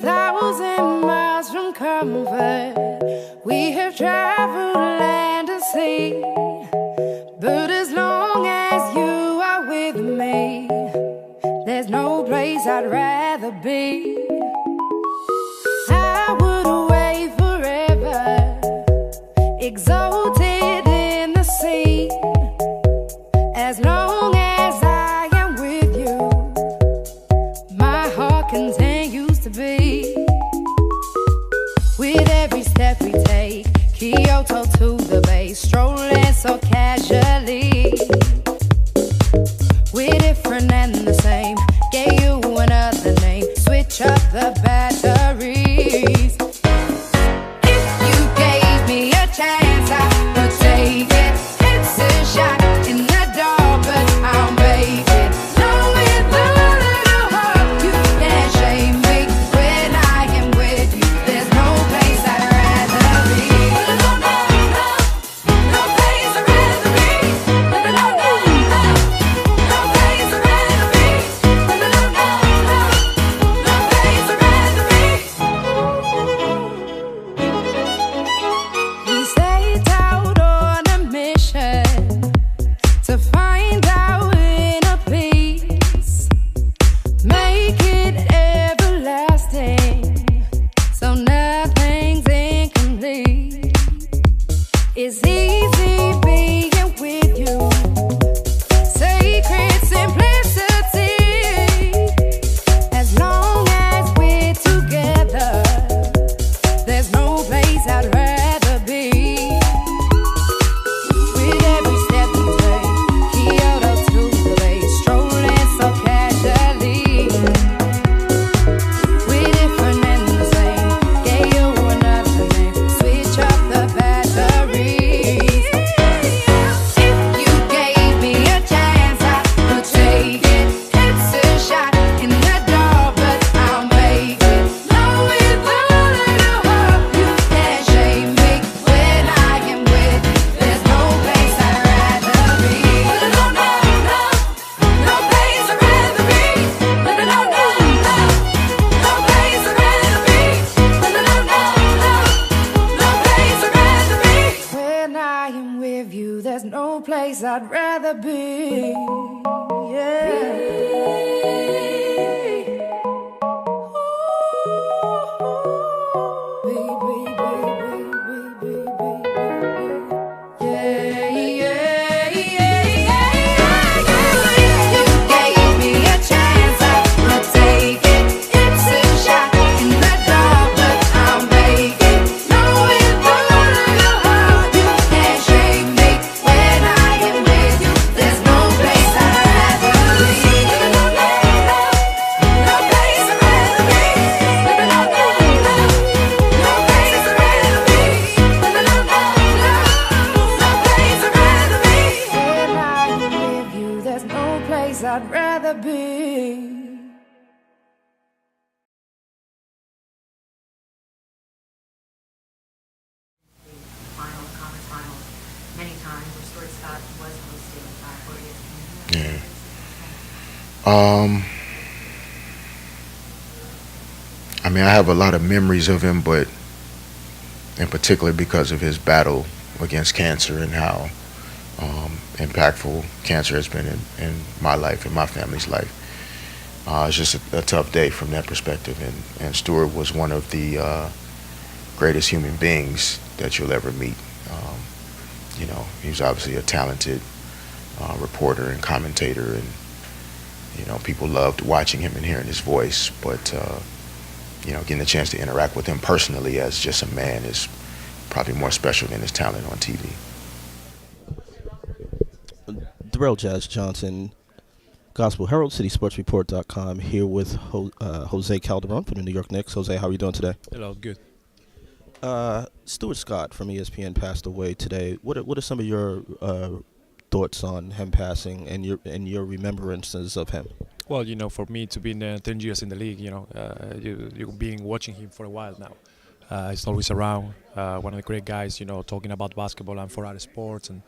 1,000 miles from comfort. We have traveled land and sea, but as long as you are with me, there's no place I'd rather be. I would away forever, exalted in the sea. As long as I am with you, my heart continues to beat. With every step we take, Kyoto to the bay, strolling so casually. We're different and the same, gave you another name, switch up the batteries. If you gave me a chance, I would take it. It's a shot in the dark, but I'll make it. Knowing the little heart, you can't shame me. When I am with you, there's no place I'd rather be. No, no, no, no place I'd rather be. No, no, no, no, no place I'd rather be. No, no, no, no, no place I'd rather be. We set out on a mission to find our inner peace, make it everlasting, so nothing's incomplete. It's easy being with you, sacred simplicity. As long as we're together, there's no place I'd rather be. With every step we take, Kyoto to the bay, strolling so casually. We're different and the same, gave you another name, switch up the batteries. If you gave me a chance, I would take it. It's a shot in the dark, but I'll make it. Knowing the little heart, you can't shame me. When I am with you, there's no place I'd rather be. No, no, no, no place I'd rather be. No, no, no, no, no place I'd rather be. No, no, no, no, no place I'd rather be. When I am with you, there's no place I'd rather be. I'd rather be. Final, conference final, many times where Stuart Scott was hosted for ESPN. I mean, I have a lot of memories of him, but in particular because of his battle against cancer and how impactful cancer has been in my life and my family's life. It's just a tough day from that perspective. And Stuart was one of the greatest human beings that you'll ever meet. You know, he was obviously a talented reporter and commentator, and you know, people loved watching him and hearing his voice. But you know, getting a chance to interact with him personally as just a man is probably more special than his talent on TV. Darrell Jazz Johnson, Gospel Herald, CitySportsReport.com, here with Jose Calderon from the New York Knicks. Jose, how are you doing today? Hello, good. Stuart Scott from ESPN passed away today. What are some of your thoughts on him passing and your remembrances of him? Well, you know, for me to be 10 years in the league, you know, you've been watching him for a while now. He's always around, one of the great guys, you know, talking about basketball and for other sports, and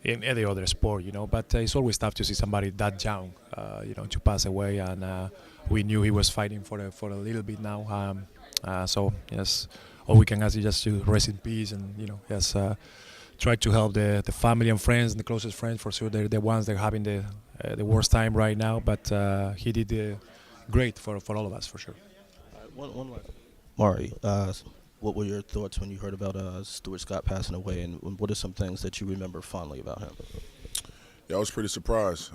in any other sport, But it's always tough to see somebody that young, to pass away. And we knew he was fighting for a little bit now. So yes, all we can ask is just to rest in peace, and yes, try to help the family and friends and the closest friends. For sure, they're the ones that are having the worst time right now. But he did great for all of us, for sure. One last. Maury, what were your thoughts when you heard about Stuart Scott passing away, and what are some things that you remember fondly about him? Yeah, I was pretty surprised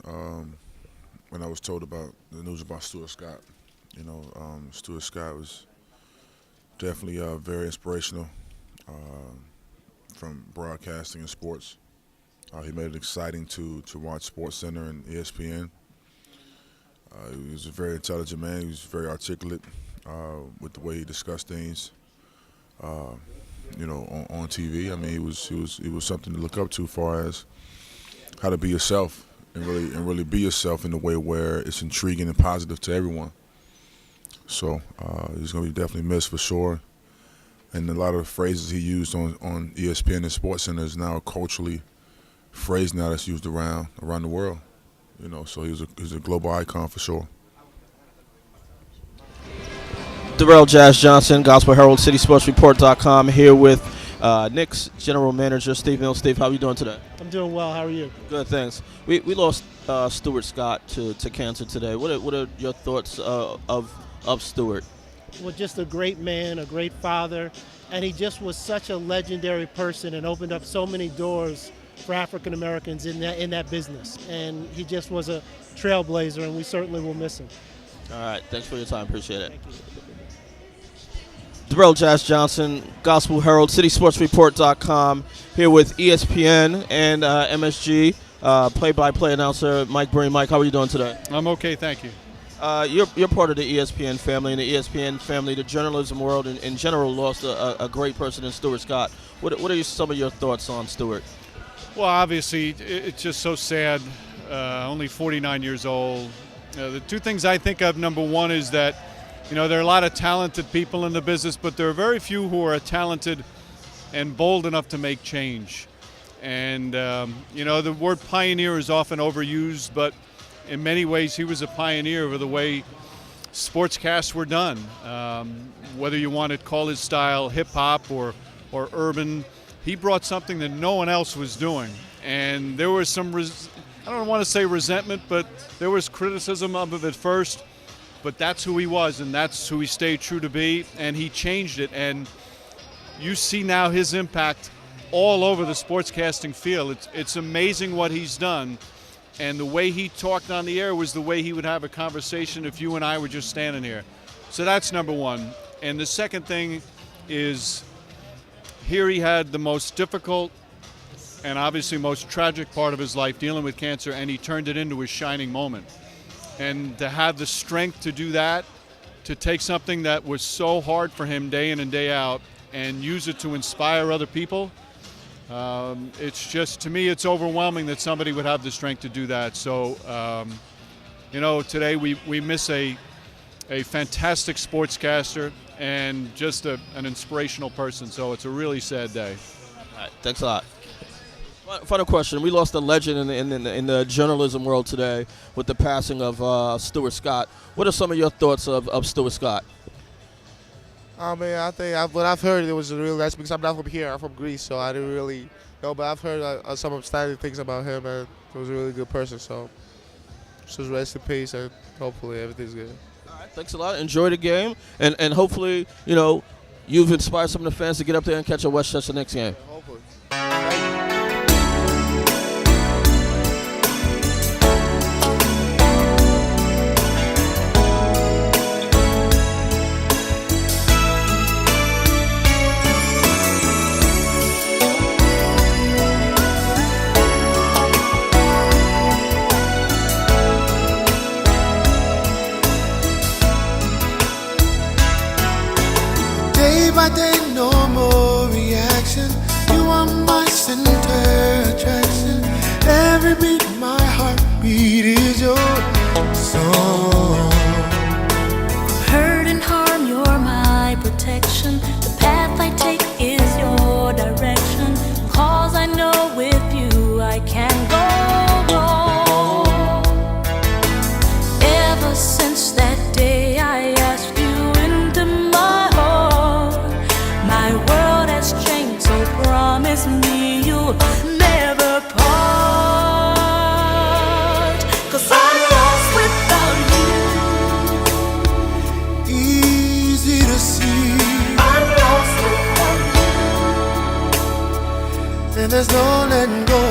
when I was told about the news about Stuart Scott. Stuart Scott was definitely very inspirational from broadcasting and sports. He made it exciting to watch SportsCenter and ESPN. He was a very intelligent man. He was very articulate with the way he discussed things. On TV. I mean, he was something to look up to, as far as how to be yourself and really be yourself in a way where it's intriguing and positive to everyone. So he's going to be definitely missed for sure. And a lot of the phrases he used on ESPN and SportsCenter is now culturally phrase now that's used around the world. So he's a global icon for sure. Darrell Jazz Johnson, Gospel Herald, CitySportsReport.com, here with Knicks General Manager Steve Mills. Steve, how are you doing today? I'm doing well. How are you? Good, thanks. We lost Stuart Scott to cancer today. What are your thoughts of Stuart? Well, just a great man, a great father, and he just was such a legendary person and opened up so many doors for African Americans in that business. And he just was a trailblazer, and we certainly will miss him. All right, thanks for your time. Appreciate it. Thank you. Darrell Jazz Johnson, Gospel Herald, CitySportsReport.com, here with ESPN and MSG, play-by-play announcer Mike Breen. Mike, how are you doing today? I'm okay, thank you. You're part of the ESPN family, and the ESPN family, the journalism world in general, lost a great person in Stuart Scott. What are some of your thoughts on Stuart? Well, obviously, it's just so sad. Only 49 years old. The two things I think of, number one, is that there are a lot of talented people in the business, but there are very few who are talented and bold enough to make change. And, the word pioneer is often overused, but in many ways he was a pioneer of the way sportscasts were done. Whether you want to call his style hip-hop or urban, he brought something that no one else was doing. And there was some, I don't want to say resentment, but there was criticism of it at first. But that's who he was, and that's who he stayed true to be, and he changed it. And you see now his impact all over the sportscasting field. It's amazing what he's done, and the way he talked on the air was the way he would have a conversation if you and I were just standing here. So that's number one. And the second thing is, here he had the most difficult and obviously most tragic part of his life, dealing with cancer, and he turned it into his shining moment. And to have the strength to do that, to take something that was so hard for him day in and day out and use it to inspire other people, it's just, to me, it's overwhelming that somebody would have the strength to do that. So, today we miss a fantastic sportscaster and just an inspirational person. So it's a really sad day. All right, thanks a lot. Final question. We lost a legend in the journalism world today with the passing of Stuart Scott. What are some of your thoughts of Stuart Scott? I mean, I think what I've heard, it was a real nice, because I'm not from here. I'm from Greece, so I didn't really know. But I've heard some outstanding things about him, and he was a really good person. So just rest in peace, and hopefully everything's good. All right, thanks a lot. Enjoy the game, and hopefully, you've inspired some of the fans to get up there and catch a Westchester Knicks game. Yeah, hopefully. Day by day, no more reaction. You are my center attraction. Every beat, my heartbeat is your song. Hurt and harm, you're my protection. The path I take is your direction. 'Cause I know with you I can promise me you'll never part. 'Cause I'm lost without you. Easy to see, I'm lost without you. and there's no letting go